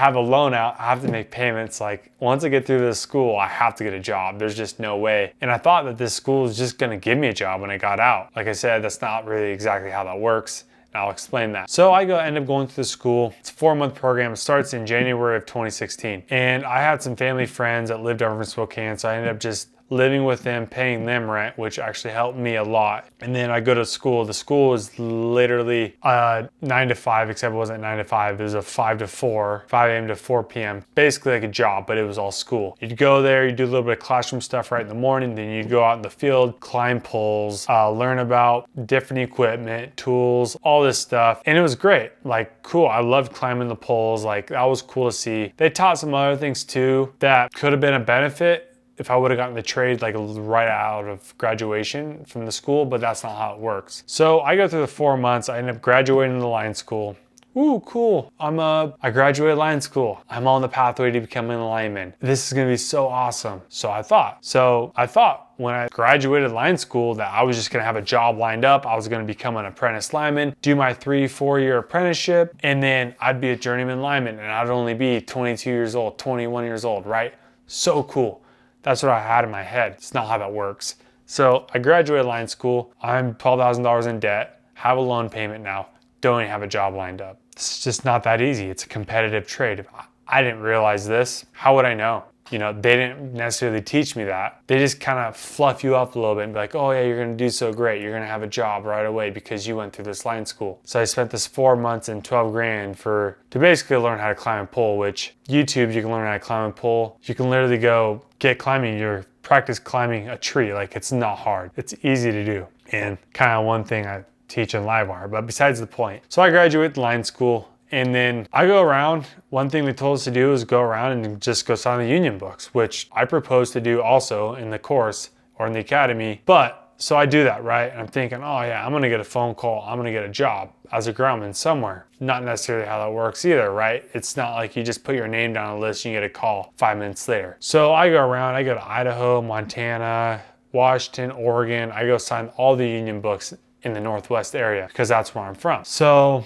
have a loan out, I have to make payments. Like once I get through this school, I have to get a job. There's just no way. And I thought that this school was just gonna give me a job when I got out. Like I said, that's not really exactly how that works. And I'll explain that. So I end up going to the school. It's a 4-month program. It starts in January of 2016. And I had some family friends that lived over in Spokane, so I ended up just living with them, paying them rent, which actually helped me a lot. And then I go to school. The school is literally 9 to 5, except it wasn't 9 to 5. It was a 5 to 4, 5 a.m. to 4 p.m. Basically like a job, but it was all school. You'd go there, you do a little bit of classroom stuff right in the morning, then you'd go out in the field, climb poles, learn about different equipment, tools, all this stuff. And it was great, like cool. I loved climbing the poles. Like that was cool to see. They taught some other things too that could have been a benefit if I would have gotten the trade like right out of graduation from the school, but that's not how it works. So I go through the 4 months, I end up graduating the line school. Ooh, cool. I graduated line school. I'm on the pathway to becoming a lineman. This is gonna be so awesome. So I thought when I graduated line school that I was just gonna have a job lined up. I was gonna become an apprentice lineman, do my 3-4 year apprenticeship, and then I'd be a journeyman lineman and I'd only be 22 years old, 21 years old, right? So cool. That's what I had in my head. It's not how that works. So I graduated line school. I'm $12,000 in debt, have a loan payment now, don't even have a job lined up. It's just not that easy. It's a competitive trade. If I didn't realize this, how would I know? You know, they didn't necessarily teach me that. They just kind of fluff you up a little bit and be like, oh yeah, you're gonna do so great. You're gonna have a job right away because you went through this line school. So I spent this 4 months and 12 grand to basically learn how to climb a pole, which YouTube, you can learn how to climb a pole. You can literally go get climbing, practice climbing a tree. Like it's not hard. It's easy to do. And kind of one thing I teach in LiveWire, but besides the point. So I graduated line school. And then I go around, one thing they told us to do is go around and just go sign the union books, which I proposed to do also in the course or in the academy. But so I do that, right? And I'm thinking, oh yeah, I'm gonna get a phone call. I'm gonna get a job as a groundman somewhere. Not necessarily how that works either, right? It's not like you just put your name down on a list and you get a call 5 minutes later. So I go around, I go to Idaho, Montana, Washington, Oregon. I go sign all the union books in the Northwest area because that's where I'm from. So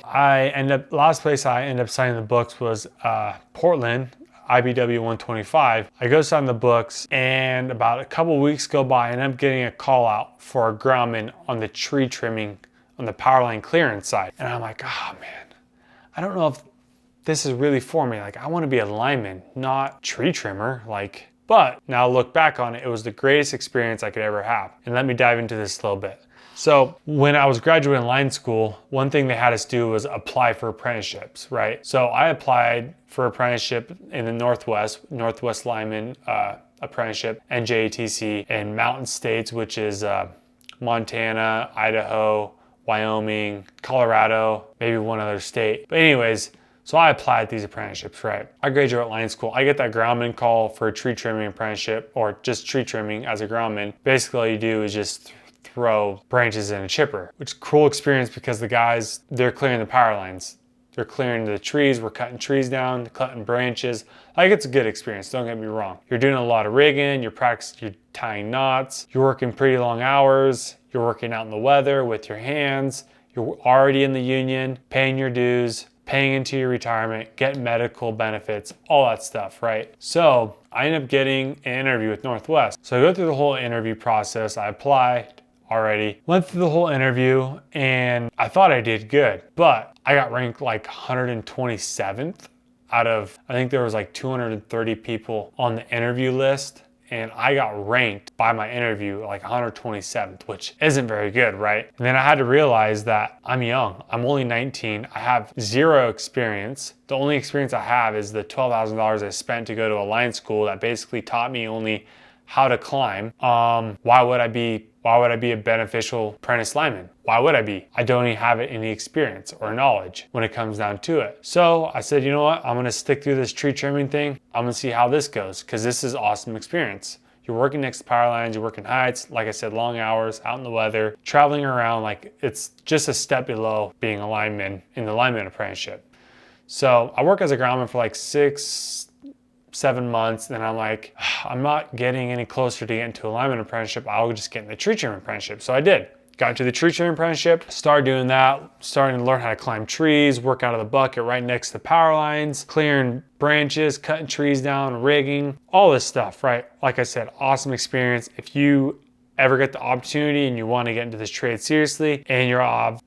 last place I end up signing the books was Portland, IBW 125. I go sign the books and about a couple weeks go by and I'm getting a call out for a groundman on the tree trimming on the power line clearance side. And I'm like, oh man, I don't know if this is really for me. Like I want to be a lineman, not tree trimmer. But now look back on it, it was the greatest experience I could ever have. And let me dive into this a little bit. So when I was graduating line school, one thing they had us do was apply for apprenticeships, right? So I applied for apprenticeship in the Northwest Lineman apprenticeship, NJATC, in Mountain States, which is Montana, Idaho, Wyoming, Colorado, maybe one other state. But anyways, so I applied these apprenticeships, right? I graduate line school. I get that groundman call for a tree trimming apprenticeship or just tree trimming as a groundman. Basically all you do is just throw branches in a chipper, which is a cool experience because the guys, they're clearing the power lines. They're clearing the trees, we're cutting trees down, cutting branches. Like it's a good experience, don't get me wrong. You're doing a lot of rigging, you're tying knots, you're working pretty long hours, you're working out in the weather with your hands, you're already in the union, paying your dues, paying into your retirement, getting medical benefits, all that stuff, right? So I ended up getting an interview with Northwest. So I go through the whole interview process, I applied already, went through the whole interview and I thought I did good, but I got ranked like 127th out of, I think there was like 230 people on the interview list. And I got ranked by my interview like 127th, which isn't very good, right? And then I had to realize that I'm young. I'm only 19. I have zero experience. The only experience I have is the $12,000 I spent to go to a line school that basically taught me only how to climb. Why would I be a beneficial apprentice lineman? Why would I be? I don't even have any experience or knowledge when it comes down to it. So I said, you know what? I'm gonna stick through this tree trimming thing. I'm gonna see how this goes because this is awesome experience. You're working next to power lines, you're working heights, like I said, long hours, out in the weather, traveling around, like it's just a step below being a lineman in the lineman apprenticeship. So I work as a groundman for like 6-7 months, then I'm like, I'm not getting any closer to getting to a lineman apprenticeship. I'll just get in the tree trimming apprenticeship. So I did. got into the tree trimming apprenticeship, started doing that, starting to learn how to climb trees, work out of the bucket right next to the power lines, clearing branches, cutting trees down, rigging, all this stuff, right? Like I said, awesome experience. If you ever get the opportunity and you want to get into this trade seriously and you have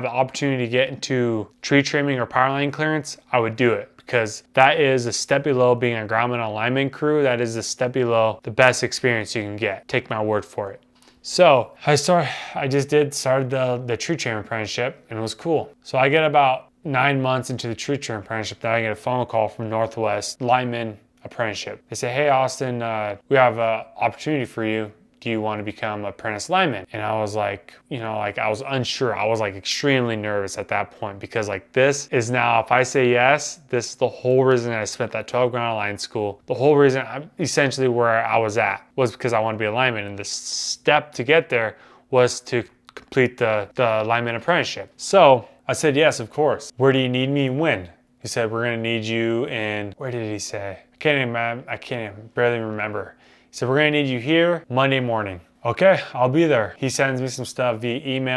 the opportunity to get into tree trimming or power line clearance, I would do it, because that is a step below being a groundman on a lineman crew. That is a step below the best experience you can get. Take my word for it. So I started the tree trimming apprenticeship, and it was cool. So I get about 9 months into the tree trimming apprenticeship, then I get a phone call from Northwest Lineman apprenticeship. They say, hey Austin, we have an opportunity for you. Do you want to become apprentice lineman? And I was like, I was unsure. I was like extremely nervous at that point, because like this is now, if I say yes, this is the whole reason I spent that 12 grand line school. The whole reason I'm essentially where I was at was because I want to be a lineman. And the step to get there was to complete the lineman apprenticeship. So I said, yes, of course. Where do you need me and when? He said, we're going to need you in, where did he say? I can't even barely remember. He said, we're gonna need you here Monday morning. Okay, I'll be there. He sends me some stuff via email.